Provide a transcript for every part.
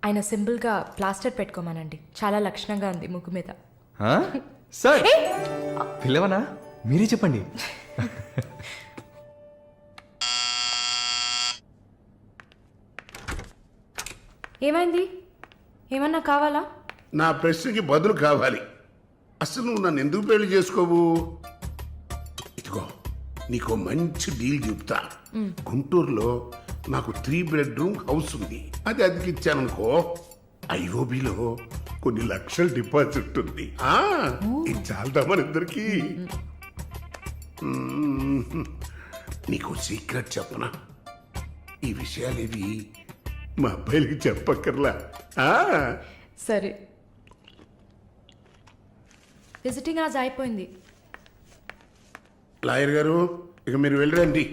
ఆయన సింపుల్గా ప్లాస్టర్ పెట్టుకోమానండి, చాలా లక్షణంగా ఉంది ముగ్గు మీద. సార్ పిల్లవనా, మీరే చెప్పండి. ఏమైంది? ఏమన్నా కావాలా? నా ప్రశ్నకి బదులు కావాలి. అసలు నువ్వు నన్ను ఎందుకు పెళ్లి చేసుకోవు? ఇదిగో నీకు మంచి డీల్ చెప్తా. గుంటూరులో నాకు 3 బెడ్రూమ్ హౌస్ ఉంది. అది అదికిచ్చాననుకో, ఐఓబిలో కొన్ని లక్షల డిపాజిట్ ఉంది. ఇది చాలదా మన ఇద్దరికి? నీకు సీక్రెట్ చెప్పనా? ఈ విషయాలేవి మా అబ్బాయిలకి చెప్పక్కర్లా. సరే, విజిటింగ్ ఆజ్ అయిపోయింది. లాయర్ గారు, ఇక మీరు వెళ్ళరండి.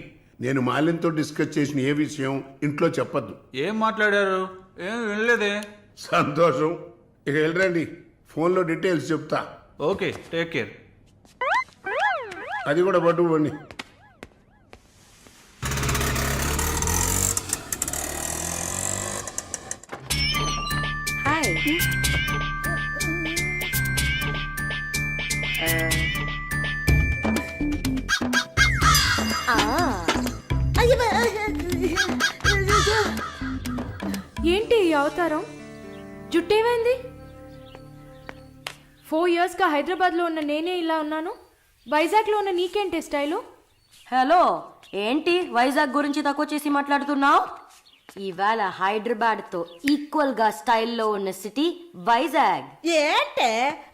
నేను మాలిన్తో డిస్కస్ చేసిన ఏ విషయం ఇంట్లో చెప్పద్దు. ఏం మాట్లాడారు? ఏం వినలేదే. సంతోషం, ఇక వెళ్ళరండి. ఫోన్లో డీటెయిల్స్ చెప్తా. Okay, take care. అది కూడా పట్టుకోండి. ఏంటి ఈ అవతారం? జుట్టేమైంది? 4 ఇయర్స్గా హైదరాబాద్లో ఉన్న నేనే ఇలా ఉన్నాను, వైజాగ్లో ఉన్న నీకేంటి స్టైలు? హలో, ఏంటి వైజాగ్ గురించి తక్కువ చేసి మాట్లాడుతున్నావు? ఇవాళ హైదరాబాద్తో ఈక్వల్గా స్టైల్లో ఉన్న సిటీ వైజాగ్. ఏంటే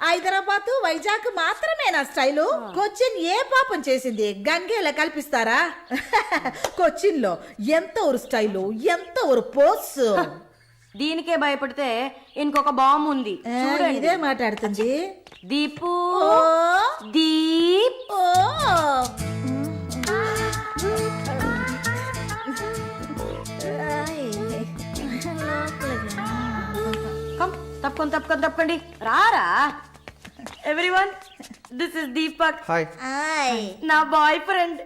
హైదరాబాద్ వైజాగ్ మాత్రమేనా స్టైలు? కొచ్చిన్ ఏ పాపం చేసింది? గంగేలా కల్పిస్తారా? కొచ్చిన్ లో ఎంత ఒక స్టైలు, ఎంత ఒక పోస్. దీనికే భయపడితే ఇంకొక బాంబు ఉంది చూడండి. ఇదే మాట్లాడుతుంది దీపు. ఓ దీప్. ఓ తప్పకండి రారా. Everyone, this is Deepak. Hi. నా బాయ్ ఫ్రెండ్.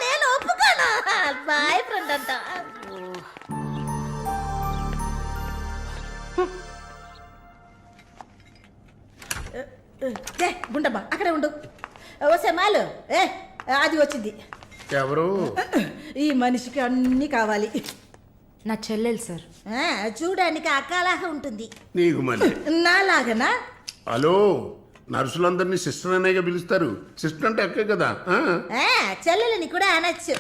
నేను ఒప్పుకోను, బాయ్ ఫ్రెండ్ అంట. గుండమ్మా అక్కడే ఉండు. ఓసే మాలు, అది వచ్చింది. ఎవరు? ఈ మనిషికి అన్ని కావాలి. నా చెల్లెలు సార్. చూడడానికి అక్కలాగా ఉంటుంది. నీకు మళ్ళీ నాలాగనా? హలో, నర్సులందరినీ సిస్టర్ అనేగా పిలుస్తారు. సిస్టర్ అంటే అక్కే కదా. చెల్లెలని కూడా అనొచ్చు.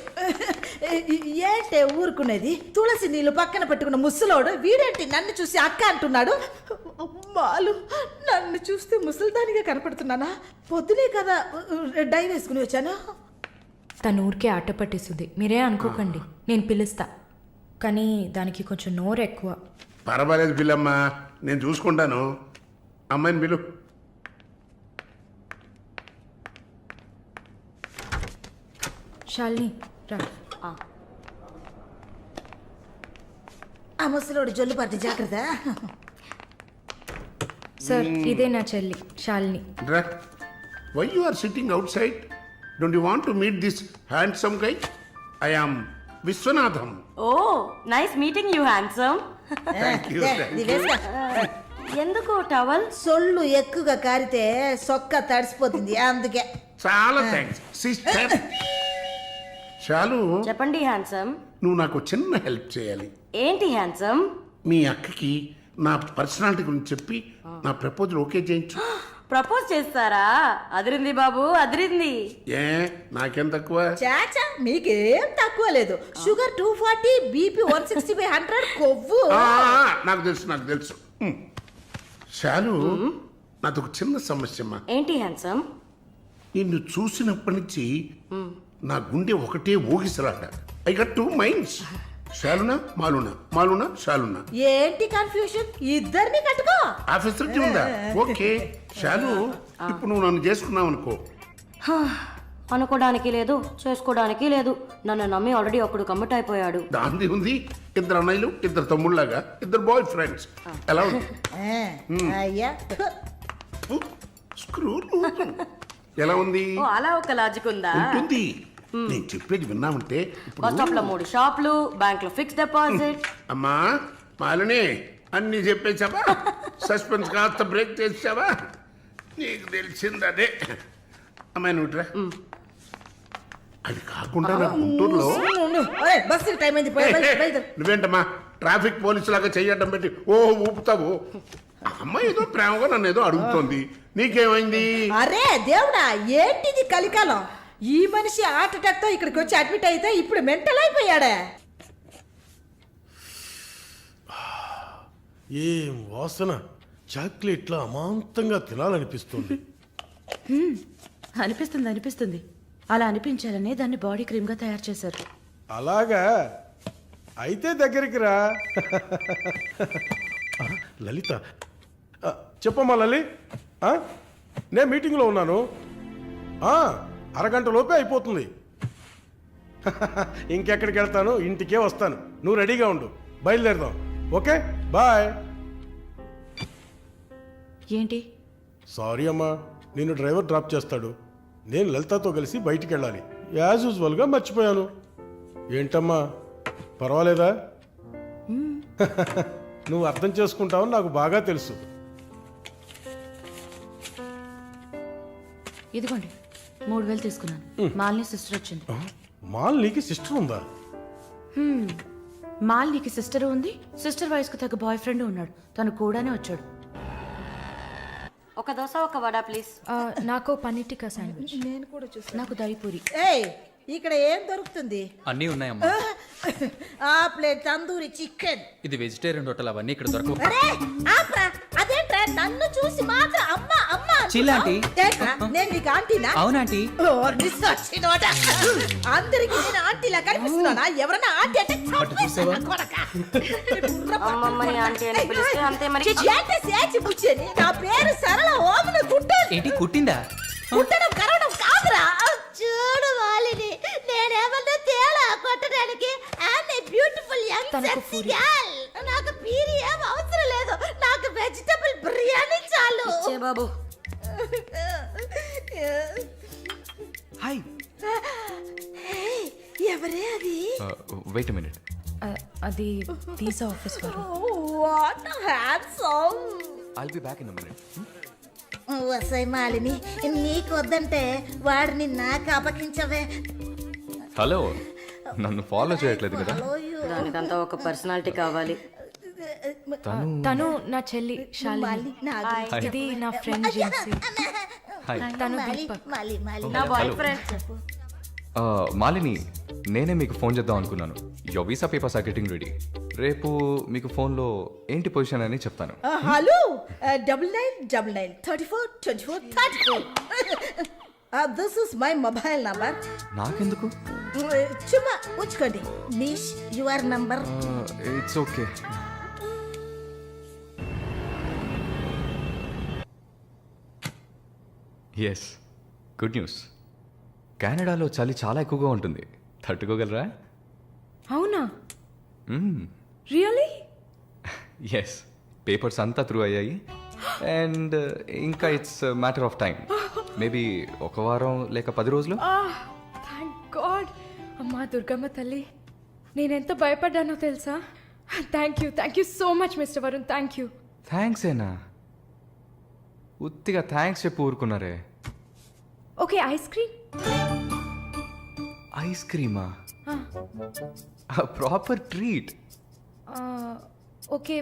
ఏంటే ఊరుకునేది? తులసి నీళ్ళు పక్కన పెట్టుకున్న ముసలోడు వీడేంటి నన్ను చూసి అక్క అంటున్నాడు? మాలు, నన్ను చూస్తే ముసలిదానిగా కనపడుతున్నానా? పొద్దునే కదా డై వేసుకుని వచ్చాను. తను ఊరికే ఆట పట్టేస్తుంది, మీరే అనుకోకండి. నేను పిలుస్తా, కానీ దానికి కొంచెం నోరు ఎక్కువ. పర్వాలేదు పిల్లమ్మా, నేను చూసుకుంటాను. అమ్మాయిని పిలు. శాలిని రా. ఆ ముసలోడు జొల్లు పడితే జాగ్రత్త. సార్, ఇదే నా చెల్లి Shalini. Why you are sitting outside? Don't you want to meet this handsome guy? I am Vishwanatham. Oh, nice meeting you handsome. ఎందుకు టవల్? సొల్లు ఎక్కువగా కారితే సొక్క తడిసిపోతుంది, అందుకే. చాలా థ్యాంక్స్ సిస్టర్. చాలు, చెప్పండి హ్యాండ్సమ్. నువ్వు నాకు చిన్న హెల్ప్ చేయాలి. ఏంటి హ్యాండ్సమ్? మీ అక్కకి నా పర్సనాలిటీ గురించి చెప్పి నా ప్రపోజల్ ఓకే చేయించు. ప్రపోజ్ చేస్తారా? అదిరింది బాబు, అదిరింది. ఏ నాకేం తక్కువ? చాచా, మీకేం తక్కువ లేదు. షుగర్ 240, బీపీ 160/100, కొవ్వు. నాకు తెలుసు. చాలు, నాదొక చిన్న సమస్యమ్మా. ఏంటి హ్యాండ్సమ్? నిన్ను చూసినప్పటి నుంచి నా గుండె ఒకటే ఊగిసలాట. I got 2 minds. శాలునా మాలునా, మాలునా శాలునా. ఏంటి కన్ఫ్యూషన్? ఇద్దరిని కట్టుకో. ఆ ఫెసిలిటీ ఉందా? ఓకే శాలు, ఇప్పుడు నువ్వు నన్ను చేసుకున్నావు అనుకో. అనుకోవడానికి లేదు, చేసుకోవడానికి లేదు. నన్ను నమ్మి ఆల్రెడీ ఒకడు కమిట్ అయిపోయాడు. దాంది ఉంది. 2 అన్నయ్యలు, 2 తమ్ముళ్ళలాగా, 2 బాయ్ ఫ్రెండ్స్. ఎలా ఉంది? అయ్యా స్క్రూ. ఎలా ఉంది? ఓ, అలా ఒక లాజిక్ ఉందా? ఉంటుంది. నేను చెప్పేది విన్నామంటే బస్ స్టాప్ లో 3 షాపులు, బ్యాంక్ లో ఫిక్స్ డిపాజిట్. అమ్మా, మాలిని అన్నీ చెప్పేసావా? సస్పెన్స్ కాస్త బ్రేక్ చేసావా? నీకు తెలిసింది అదే. అమ్మాయి నువ్వుట్రా. అది కాకుండా నా గుంటూరులో బస్సు టైం అయింది పోయి బయలుదేరు. నువ్వేంటమ్మా ట్రాఫిక్ పోలీసు లాగా చెయ్యడం పెట్టి ఓ ఊపుతావు? అమ్మాయి ఏదో ప్రేమగా నన్ను ఏదో అడుగుతోంది, నీకేమైంది? అరే దేవుడా, ఏంటిది కలికాలం? ఈ మనిషి హార్ట్ అటాక్ తో ఇక్కడికి వచ్చి అడ్మిట్ అయితే ఇప్పుడు మెంటల్ అయిపోయాడే. ఏం వాసన! చాక్లెట్లా అమాంతంగా తినాలనిపిస్తుంది. అనిపిస్తుంది అలా అనిపించాలనే దాన్ని బాడీ క్రీమ్ గా తయారు చేశారు. అలాగా అయితే దగ్గరికి రా. ఆ, లలిత, చెప్పమ్మా లలి. నేను మీటింగ్లో ఉన్నాను. అరగంట లోపే అయిపోతుంది. ఇంకెక్కడికి వెళ్తాను, ఇంటికే వస్తాను. నువ్వు రెడీగా ఉండు, బయలుదేరదాం. Okay, bye. ఏంటి? సారీ అమ్మా, నేను డ్రైవర్ డ్రాప్ చేస్తాడు. నేను లలితతో కలిసి బయటికి వెళ్ళాలి. యాజ్ యూజువల్గా మర్చిపోయాను. ఏంటమ్మా, పర్వాలేదా? నువ్వు అర్థం చేసుకుంటావని నాకు బాగా తెలుసు. ఇదిగోండి 3000 తీసుకున్నాను. మాలిని సిస్టర్ వచ్చింది. మాలినికి సిస్టర్ ఉందా? మాలినికి సిస్టర్ ఉంది. సిస్టర్ వయసుకు తగ్గ బాయ్ ఫ్రెండ్ ఉన్నాడు. తను కూడానే వచ్చాడు. ఒక దోశ ఒక వడ ప్లీజ్. నాకు పన్నీర్ టిక్కా శాండ్విచ్. నేను కూడా చూసాను. నాకు దయపూరి. ఏయ్, ఇక్కడ ఏం దొరుకుతుంది? అన్నీ ఉన్నాయమ్మా. ఆ ప్లేట్ తందూరి చికెన్. ఇది వెజిటేరియన్ హోటల్, అవన్నీ ఇక్కడ దొరకవు. అరే ఆప్రా, అదేంట్రా నన్ను చూసి మాత్రం అమ్మ అమ్మ అంటున్నావ్? Chill aunty. ఏంట్రా, నేను నీకు ఆంటీనా? అవునాంటీ. ఓ, నిస్సొచ్చినోడ. అందరికి నేను ఆంటీలా కనిపిస్తున్నానా? ఎవరన్నా ఆంటీ అంటే చంపేస్తాను నా కొడకా. అమ్మమ్మని ఆంటీ అని పిలిస్తే అంతే మరి. ఏంటి సేచి బుచ్చేని? నా పేరు సరళ ఓమన కుట్టు. ఏంటి కుట్టిందా? కుట్టడం కరవడం కాదురా. చూడు వాలిని, నేనేమన్నా తేలా కొట్టడానికి. I'm a beautiful young sexy girl. నాకు పీరి ఏం అవసరం లేదు. నాకు వెజిటబుల్ బిర్యానీ చాలు. చే బాబు. హాయ్. ఎవరే అది? Wait minute. అది వీసా ఆఫీస్ వారు. What handsome. I'll be back in a minute. వసై మాలిని, నీకు వద్దంటే వాడిని నాకు అపకించవే. హలో, నన్ను ఫాలో చేయట్లేదు కదా? దానికంతా ఒక పర్సనాలిటీ కావాలి. తను నా చెల్లి శాలిని. ఇది నా ఫ్రెండ్ జిన్సీ. హాయ్. తను దీపక్. నా బాయ్ ఫ్రెండ్. మాలిని, నేనే మీకు ఫోన్ చేద్దాం అనుకున్నాను. Your visa papers are getting ready. రేపు మీకు ఫోన్లో ఏంటి పొజిషన్ అని చెప్తాను. Hello, 9999342434. This is my mobile number. నాకెందుకు? చుమ్మా ఉంచుకోండి. నిష్ your number. It's okay. Yes, good news. కెనడాలో చలి చాలా ఎక్కువగా ఉంటుంది. తట్టుకోగలరా? అవునా? రియలీ? ఎస్, పేపర్స్ అంతా త్రూ అయ్యాయి. అండ్ ఇంకా it's matter of time. Maybe ఒక వారం లేక 10 రోజులు. Thank God. అమ్మా దుర్గమ్మ తల్లి, నేనెంత భయపడ్డానో తెలుసా? Thank you so much mister Varun. Thank you. Thanks ఏనా? ఉత్తిగా థ్యాంక్స్ చెప్పి ఊరుకున్నారే. Okay, ice cream. ఐస్ క్రీమా? Proper treat. Okay,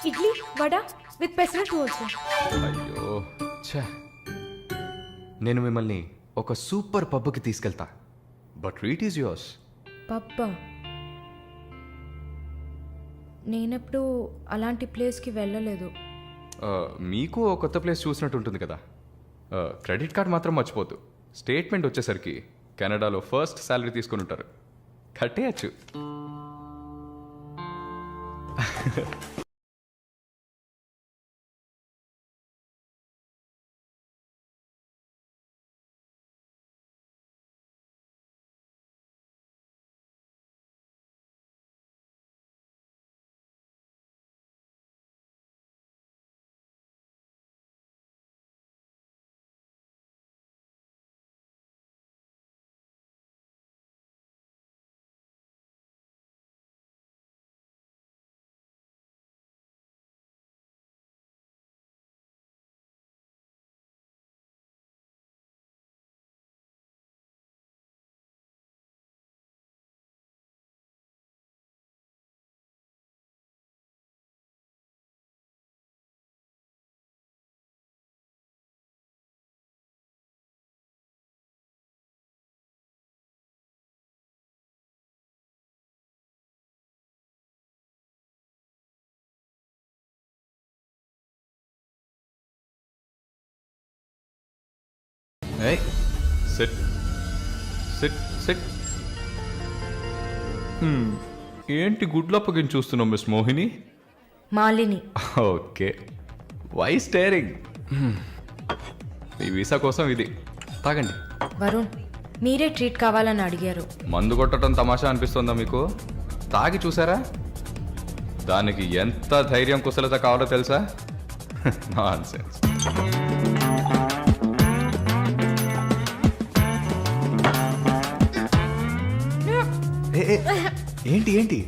idli vada with pesarattu also. అయ్యో ఛే, నేను మిమ్మల్ని ఒక సూపర్ పబ్కి తీసుకెళ్తా. But treat is yours. పబ్బా? నేనెప్పుడు అలాంటి ప్లేస్కి వెళ్ళలేదు. మీకు ఒక కొత్త ప్లేస్ చూసినట్టు ఉంటుంది కదా. క్రెడిట్ కార్డ్ మాత్రం మర్చిపోద్దు. స్టేట్మెంట్ వచ్చేసరికి కెనడాలో ఫస్ట్ శాలరీ తీసుకుని ఉంటారు. కట్టేయచ్చు. ఏయ్ సిట్ సిట్ సిట్ ఏంటి గుడ్లప్పగిని చూస్తున్నావు miss Mohini? Malini. Okay, why staring? ఈ వీసా కోసం ఇది తాగండి. వరుణ్, మీరే ట్రీట్ కావాలని అడిగారు. మందు కొట్టడం తమాషా అనిపిస్తుందా మీకు? తాగి చూసారా? దానికి ఎంత ధైర్యం కుశలత కావాలో తెలుసా? నాన్సెన్స్. ఏంటి ఏంటి?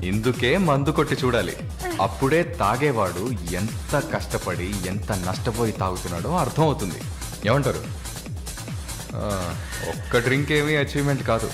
ఇందుకే మందు కొట్టి చూడాలి. అప్పుడే తాగేవాడు ఎంత కష్టపడి ఎంత నష్టపోయి తాగుతున్నాడో అర్థం అవుతుంది. ఏమంటారు? ఒక్క డ్రింక్ ఏమీ అచీవ్మెంట్ కాదు.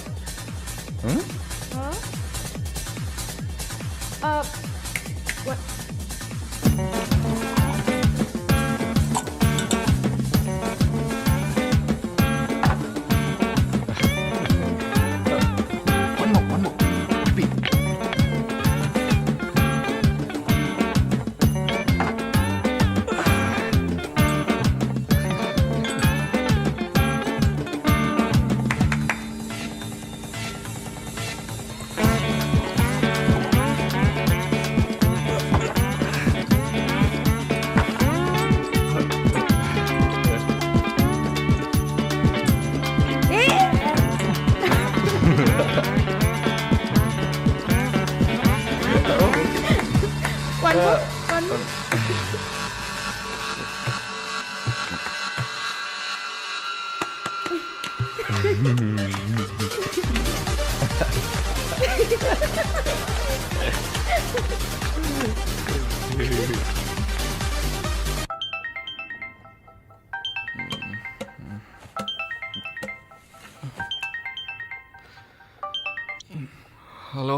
హలో,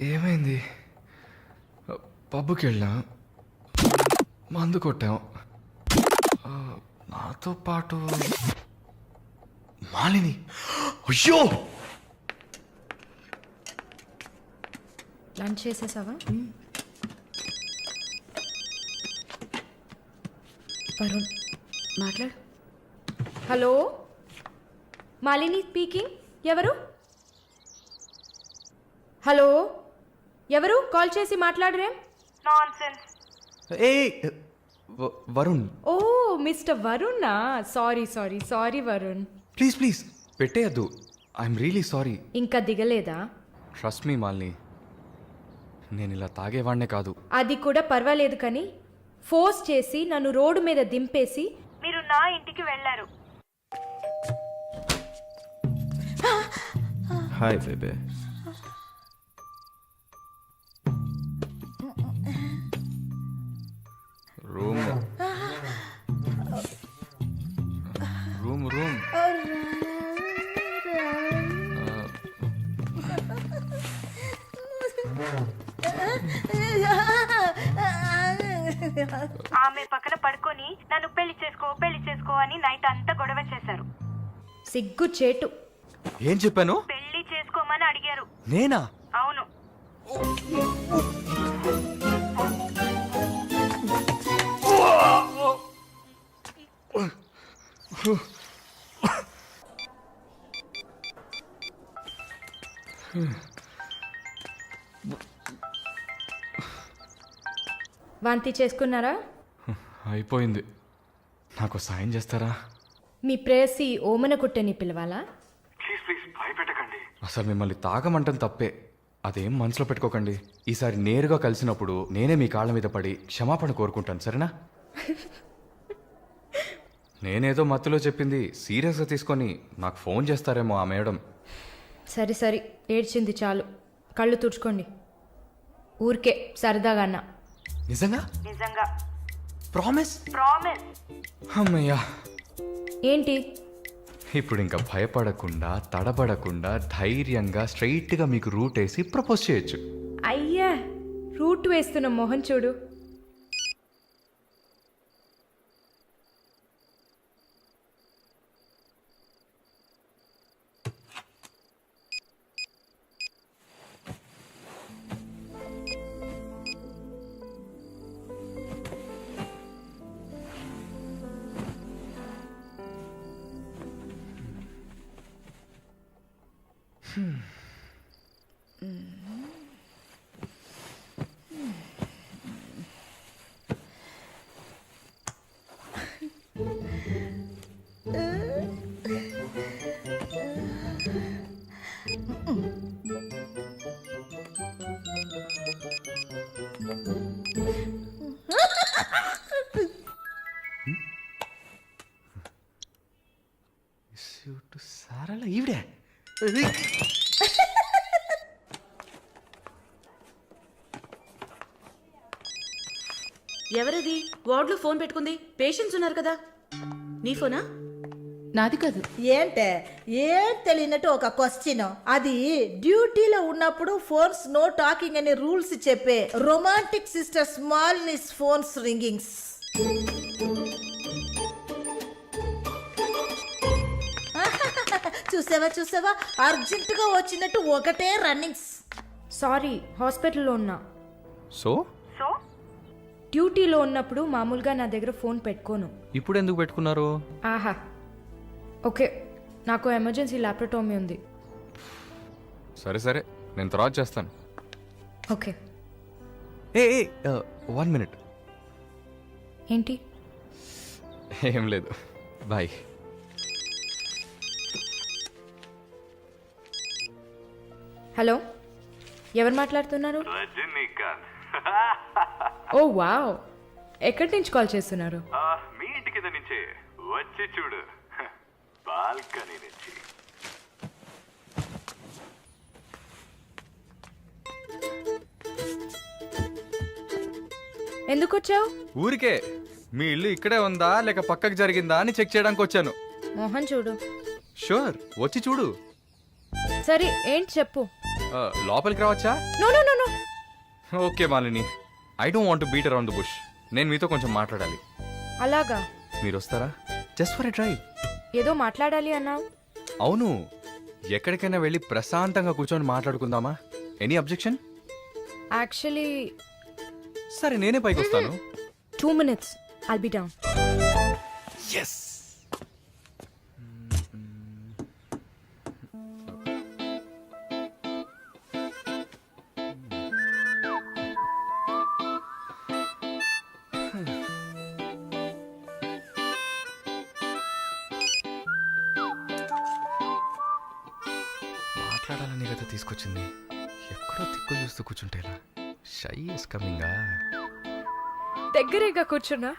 ఏమైంది? పబ్కి వెళ్ళాం, మందు కొట్టాం, నాతో పాటు మాలిని. అయ్యో, లంచ్ చేసేసావా? వరుణ్ మాట్లాడు. Hello, Malini speaking. ఎవరు? హలో, ఎవరు? కాల్ చేసి మాట్లాడరేం? ఏ వరుణ్. ఓ మిస్టర్ వరుణా? Sorry sorry sorry Varun. Please please పెట్టేయద్దు. I'm really sorry. ఇంకా దిగలేదా? ట్రస్ట్ మీ మాలిని, నేను ఇలా తాగేవాడినే కాదు. అది కూడా పర్వాలేదు, కానీ ఫోర్స్ చేసి నన్ను రోడ్డు మీద దింపేసి మీరు నా ఇంటికి వెళ్ళారు. హాయ్ బేబే. Room room room. ఆమె పక్కన పడుకొని నన్ను పెళ్లి చేసుకో అని నైట్ అంతా గొడవ చేశారు. సిగ్గు చేటు. ఏం చెప్పాను? పెళ్లి చేసుకోమని అడిగారు. నేనా? అవును. వాంతి చేసుకున్నారా? అయిపోయింది. నాకు సాయం చేస్తారా? మీ ప్రేయసి ఓమన కుట్టని పిలవాలా? అసలు మిమ్మల్ని తాగమంటం తప్పే, అదేం మనసులో పెట్టుకోకండి. ఈసారి నేరుగా కలిసినప్పుడు నేనే మీ కాళ్ళ మీద పడి క్షమాపణ కోరుకుంటాను, సరేనా? నేనేదో మత్తులో చెప్పింది సీరియస్గా తీసుకొని నాకు ఫోన్ చేస్తారేమో ఆ మేడం. సరే సరే, ఏడ్చింది చాలు. కళ్ళు తుడుచుకోండి. ఊరికే సరదాగా అన్నా. నిజంగా? నిజంగా. ప్రామిస్? ప్రామిస్. అమ్మయ్యా. ఏంటి? ఇప్పుడు ఇంకా భయపడకుండా తడబడకుండా ధైర్యంగా స్ట్రైట్గా మీకు రూట్ వేసి ప్రపోజ్ చేయొచ్చు. అయ్యా, రూట్ వేస్తున్న మొహం చూడు. సారాల ఈవిడే ఎవరది వార్డులో ఫోన్ పెట్టుకుంది? పేషెంట్స్ ఉన్నారు కదా. నీ ఫోనా? నాది కాదు. ఏంటే ఏం తెలియనట్టు ఒక క్వశ్చన్. అది డ్యూటీలో ఉన్నప్పుడు ఫోన్స్ నో టాకింగ్ అనే రూల్స్ చెప్పే romantic sister smallness phones ringings. చూసావా అర్జెంటుగా వచ్చినట్టు ఒకటే రన్నింగ్స్. సారీ, హాస్పిటల్లో ఉన్నా. సో డ్యూటీలో ఉన్నప్పుడు మామూలుగా నా దగ్గర ఫోన్ పెట్టుకోను. ఇప్పుడు ఎందుకు పెట్టుకున్నారు? ఆహా, ఓకే, నాకు ఎమర్జెన్సీ ల్యాప్రటోమీ ఉంది. సరే సరే, నేను తర్వాత చేస్తాను. ఓకే. ఏ 1 minute. ఏంటి? ఏం లేదు, బాయ్. హలో, ఎవరు మాట్లాడుతున్నారు? ఓ వావ్, ఎక్కడి నుంచి కాల్ చేస్తున్నారు? మీ ఇంటి కింద నుంచే వచ్చి చూడు, బాల్కనీ నుంచి. ఎందుకు వచ్చావు? ఊరికే మీ ఇల్లు ఇక్కడే ఉందా లేక పక్కకు జరిగిందా అని చెక్ చేయడానికి వచ్చాను. మోహన్ చూడు. షూర్, వచ్చి చూడు. సరే, ఏంటి చెప్పు. లోపలికి రావచ్చా? No no no no. Okay Malini, I don't want to beat around the bush. నేను మీతో కొంచెం మాట్లాడాలి. అలాగా? మీరు వస్తారా? Just for a drive. ఏదో మాట్లాడాలి అన్నావు. అవును, ఎక్కడికైనా వెళ్ళి ప్రశాంతంగా కూర్చొని మాట్లాడుకుందామా? Any objection? యాక్చువల్లీ సరే, నేనే పైకి వస్తాను. 2 minutes, I'll be down. Yes. మాట్లాడాలని కదా తీసుకొచ్చింది. ఎక్కడో తిక్కులు చూస్తూ కూర్చుంటేలా. Shy is కమింగా. దగ్గరేగా కూర్చున్నా.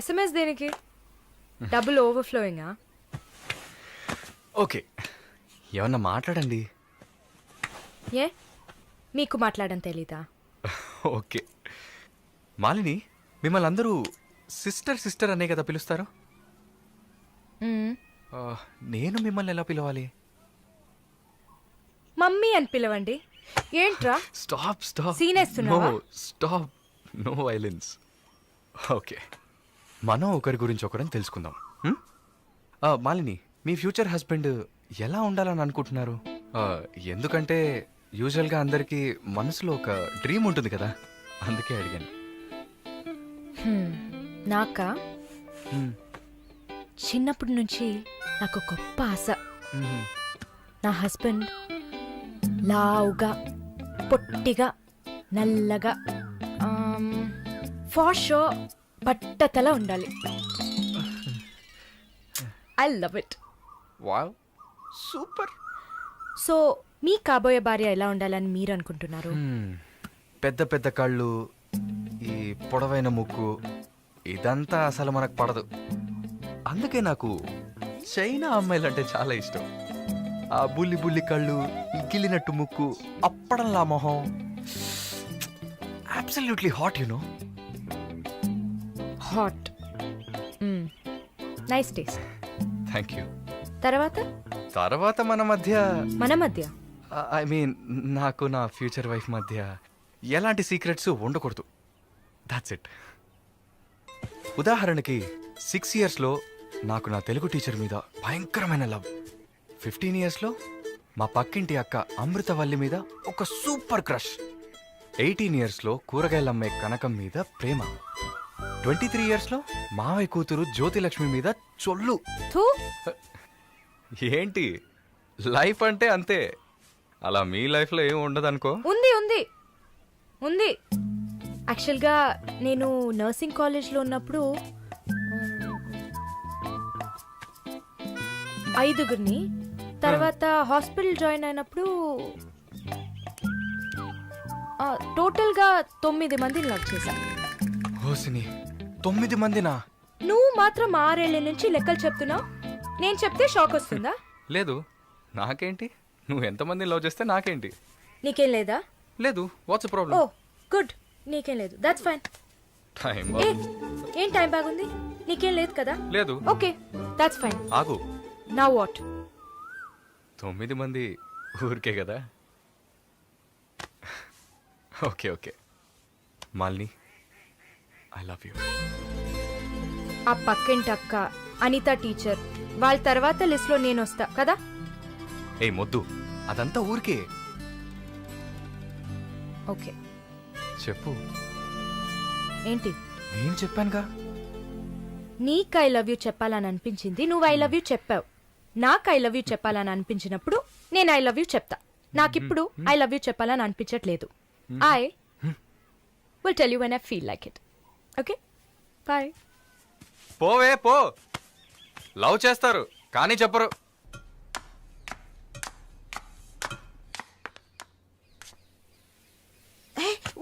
SMS దేనికి? డబుల్ ఓవర్ఫ్లోయింగా? ఓకే, ఏమన్నా మాట్లాడండి. ఏ, మీకు మాట్లాడడం తెలీదా? ఓకే మాలిని, మిమ్మల్ని అందరూ సిస్టర్ సిస్టర్ అనే కదా పిలుస్తారు? మ్మ్. నేను మిమ్మల్ని ఎలా పిలవాలి? మమ్మీ అని పిలవండి. ఏంట్రా స్టాప్ స్టాప్. Scene వేస్తున్నావా? Stop, no violence. ఓకే, మనం ఒకరి గురించి ఒకరని తెలుసుకుందాం. మాలిని, మీ ఫ్యూచర్ హస్బెండ్ ఎలా ఉండాలని అనుకుంటున్నారు? ఎందుకంటే యూజువల్గా అందరికీ మనసులో ఒక డ్రీమ్ ఉంటుంది కదా, అందుకే అడిగాను. నాకా? చిన్నప్పటి నుంచి నాకు గొప్ప ఆశ. నా హస్బెండ్ లావుగా, పొట్టిగా, నల్లగా, ఫార్ షో బట్టతల ఉండాలి. I love it. Wow, super. So మీ కాబోయే భార్య ఎలా ఉండాలని మీరు అనుకుంటున్నారు? పెద్ద పెద్ద కళ్ళు, ఈ పొడవైన ముక్కు, ఇదంతా అసలు మనకు పడదు. అందుకే నాకు చైనా అమ్మాయిలంటే చాలా ఇష్టం. ఆ బుల్లి బుల్లి కళ్ళు, గిల్లినట్టు ముక్కు, అప్పడంలా మొహం, absolutely hot, you know. Hot, nice taste. Thank you. తర్వాత మన మధ్య ఐ మీన్ నాకు నా ఫ్యూచర్ వైఫ్ మధ్య ఎలాంటి సీక్రెట్స్ ఉండకూడదు. That's it. ఉదాహరణకి 6 yearsలో నాకు నా తెలుగు టీచర్ మీద భయంకరమైన లవ్. 15 yearsలో మా పక్కింటి అక్క అమృతవల్లి మీద ఒక సూపర్ క్రష్. 18 yearsలో కూరగాయలమ్మే కనకం మీద ప్రేమ. 23 yearsలో మావయ్య కూతురు జ్యోతిలక్ష్మి మీద చొల్లు. థూ. ఏంటి, లైఫ్ అంటే అంతే. అలా మీ లైఫ్లో ఏం ఉండదు అనుకో. ఉంది ఉంది ఉంది. యాక్చువల్గా నేను నర్సింగ్ కాలేజ్లో ఉన్నప్పుడు 5గురిని, తర్వాత హాస్పిటల్ జాయిన్ అయినప్పుడు టోటల్గా 9 మందిని లవ్ చేశా. హోసిని 9 మందినా? నువ్వు మాత్రం 6 ఏళ్ల నుంచి లెక్కలు చెప్తున్నావు. నేను చెప్తే షాక్ వస్తుందా? లేదు, నాకేంటి, నువ్వు ఎంతమందిని లవ్ చేస్తే నాకేంటి. నీకేం లేదా? లేదు, వాట్స్ ఓ ప్రాబ్లం? గుడ్, నీకేం లేదు, దట్స్ ఫైన్. టైం ఏ ఏం టైం బాగుంది? నీకేం లేదు కదా? లేదు. Okay, that's fine. ఆగు, నౌ వాట్? 9 మంది ఊరికే కదా. Okay okay Malini, I love you. ఆ పక్కింటి అక్క, అనిత టీచర్, వాళ్ళ తర్వాత లిస్ట్లో నేను వస్తా కదా. ఏ మొద్దు, అదంతా ఊరికే. ఓకే చెప్పు. ఏంటి? నేను చెప్పానుగా. నీకు ఐ లవ్ యూ చెప్పాలని అనిపించింది, నువ్వు ఐ లవ్ యూ చెప్పావు. నాకు ఐ లవ్ యూ చెప్పాలని అనిపించినప్పుడు నేను ఐ లవ్ యూ చెప్తా. నాకిప్పుడు ఐ లవ్ యూ చెప్పాలని అనిపించట్లేదు. I will tell you when I feel like it. Okay bye. పోవే పో. లవ్ చేస్తారు కానీ చెప్పరు.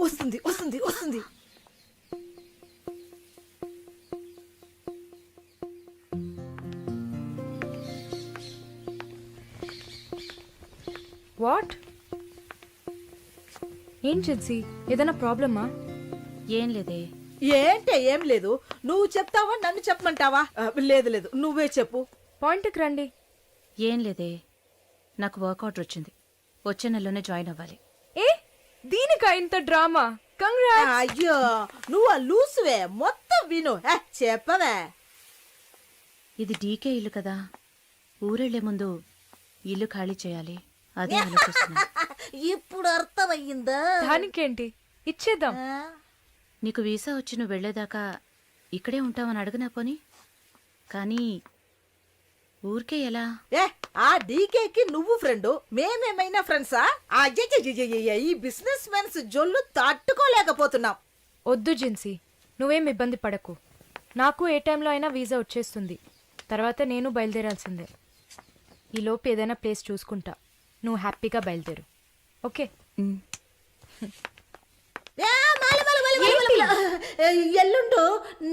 వస్తుంది వస్తుంది వస్తుంది. వాట్? ఏం జిన్సీ, ఏదైనా ప్రాబ్లమా? ఏం లేదే. ఏంటే ఏం లేదు. నువ్వు చెప్తావా నన్ను చెప్పమంటావా? లేదు లేదు, నువ్వే చెప్పు. పాయింట్కి రండి. ఏం లేదే, నాకు వర్క్ ఆర్డర్ వచ్చింది. వచ్చే నెలలోనే జాయిన్ అవ్వాలి. ఏ దీనికా ఇంత డ్రామా? కంగ్రాట్స్. అయ్యో, నువ్వు ఆ లూసువే, మొత్తం విను. చెప్పవే. ఇది డీకే ఇల్లు కదా, ఊరెళ్లే ముందు ఇల్లు ఖాళీ చేయాలి, అదే ఆలోచిస్తున్నా. ఇప్పుడు అర్థమయ్యిందా? దానికేంటి, ఇచ్చేద్దాం. నీకు వీసా వచ్చి నువ్వు వెళ్లేదాకా ఇక్కడే ఉంటావని అడగనా పోని. కానీ ఊరికే ఎలా? ఆ డీకేకి నువ్వు ఫ్రెండ్, మేమేమైనా ఫ్రెండ్సా? ఈ బిజినెస్ మెన్స్ జొల్లు తట్టుకోలేకపోతున్నాం. వద్దు జిన్సీ, నువ్వేం ఇబ్బంది పడకు. నాకు ఏ టైంలో అయినా వీసా వచ్చేస్తుంది. తర్వాత నేను బయలుదేరాల్సిందే. ఈలోపు ఏదైనా ప్లేస్ చూసుకుంటా. నువ్వు హ్యాపీగా బయలుదేరు. ఓకే? ఎల్లుండు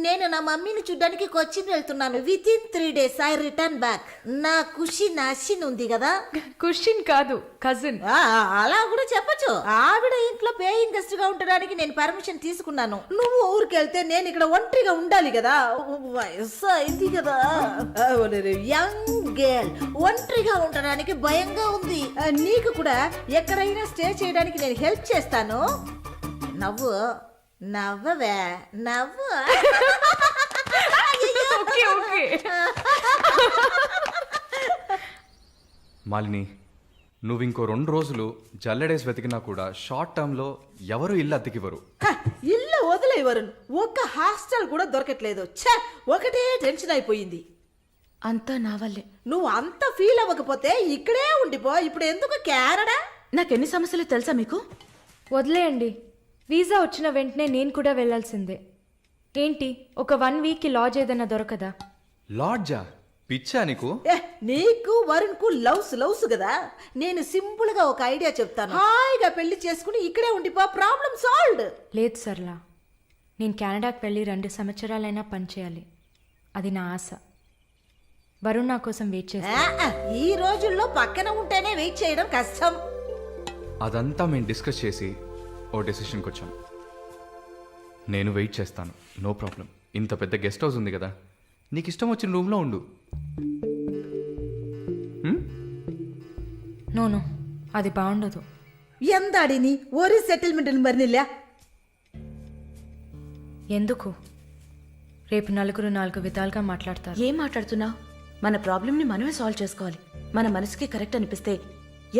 నేను నా మమ్మీని చూడ్డానికి కొచ్చిన్ వెళ్తున్నాను. With in 3 days I return back. నా ఖుషి నాశిన్ ఉంది కదా. క్వశ్చన్ కాదు, కజిన్. అలా కూడా చెప్పచ్చు. ఆవిడ ఇంట్లో పేయింగ్ గెస్ట్ గా ఉండడానికి నేను పర్మిషన్ తీసుకున్నాను. నువ్వు ఊరికి వెళ్తే నేను ఇక్కడ ఒంటరిగా ఉండాలి కదా. వయసు అయింది కదా. యంగ్ గర్ల్, ఒంటరిగా ఉండడానికి భయంగా ఉంది. నీకు కూడా ఎక్కడైనా స్టే చేయడానికి నేను హెల్ప్ చేస్తాను. నవ్వు నవ్వవే, నవ్వు. Okay okay. మాలిని, నువ్వు ఇంకో 2 రోజులు జల్లెడేసి వెతికినా కూడా షార్ట్ టర్మ్లో ఎవరు ఇల్లు అద్దెకివ్వరు. ఇల్లు వదిలేవరు. ఒక్క హాస్టల్ కూడా దొరకట్లేదు. ఒకటే టెన్షన్ అయిపోయింది. అంతా నా వల్లే. నువ్వు అంత ఫీల్ అవ్వకపోతే ఇక్కడే ఉండిపో. ఇప్పుడు ఎందుకు కెనడా? నాకెన్ని సమస్యలు తెలుసా మీకు? వదిలేయండి. వీసా వచ్చిన వెంటనే నేను కూడా వెళ్ళాల్సిందే. ఏంటి, ఒక 1 weekకి లాడ్జ్ ఏదైనా దొరకదా? లాడ్జా? పిచ్చా నీకు? నీకు వరుణ్ కు లవ్స్ కదా. నేను సింపుల్ గా ఒక ఐడియా చెప్తాను. హాయిగా పెళ్లి చేసుకుని ఇక్కడే ఉండిపో. Problem solved. లేదు సర్లా, నేను కెనడాకి వెళ్ళి 2 సంవత్సరాలైనా పనిచేయాలి. అది నా ఆశ. వరుణ్ నా కోసం వెయిట్ చేస్తా. ఈ రోజుల్లో పక్కన ఉంటేనే వెయిట్ చేయడం కష్టం. అదంతా మేము డిస్కస్ చేసి ఓ డెసిషన్కి వచ్చాం. నేను వెయిట్ చేస్తాను, నో ప్రాబ్లం. ఇంత పెద్ద గెస్ట్ హౌస్ ఉంది కదా, నీకు ఇష్టం వచ్చిన రూమ్లో ఉండు. నో అది బాగుండదు. ఎందాడిని ఓరి సెటిల్మెంట్ మరినిల్ల. ఎందుకు? రేపు నలుగురు 4 విధాలుగా మాట్లాడతారు. ఏం మాట్లాడుతున్నావు? మన ప్రాబ్లంని మనమే సాల్వ్ చేసుకోవాలి. మన మనసుకి కరెక్ట్ అనిపిస్తే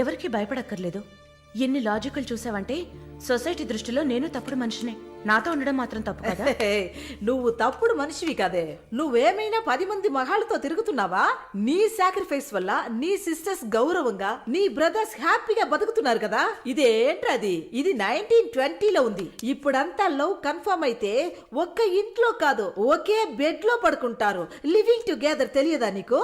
ఎవరికి భయపడక్కర్లేదు. ఎన్ని లాజికల్ చూసావంటే సొసైటీ దృష్టిలో నేను తప్పుడు మనిషినే. నాతో ఉండడం మాత్రం తప్పు కదా? నువ్వు తప్పుడు మనిషివి కదే. నువ్వేమైనా 10 మంది మగాళ్ళతో తిరుగుతున్నావా? నీ సాక్రిఫైస్ వల్ల నీ సిస్టర్స్ గౌరవంగా, నీ బ్రదర్స్ హ్యాపీగా బతుకుతున్నారు కదా. ఇదేంట్రది? ఇది 1920లో ఉంది. ఇప్పుడంతా లవ్ కన్ఫర్మ్ అయితే ఒక్క ఇంట్లో కాదు, ఒకే బెడ్ లో పడుకుంటారు. లివింగ్ టుగెదర్ తెలియదా నీకు?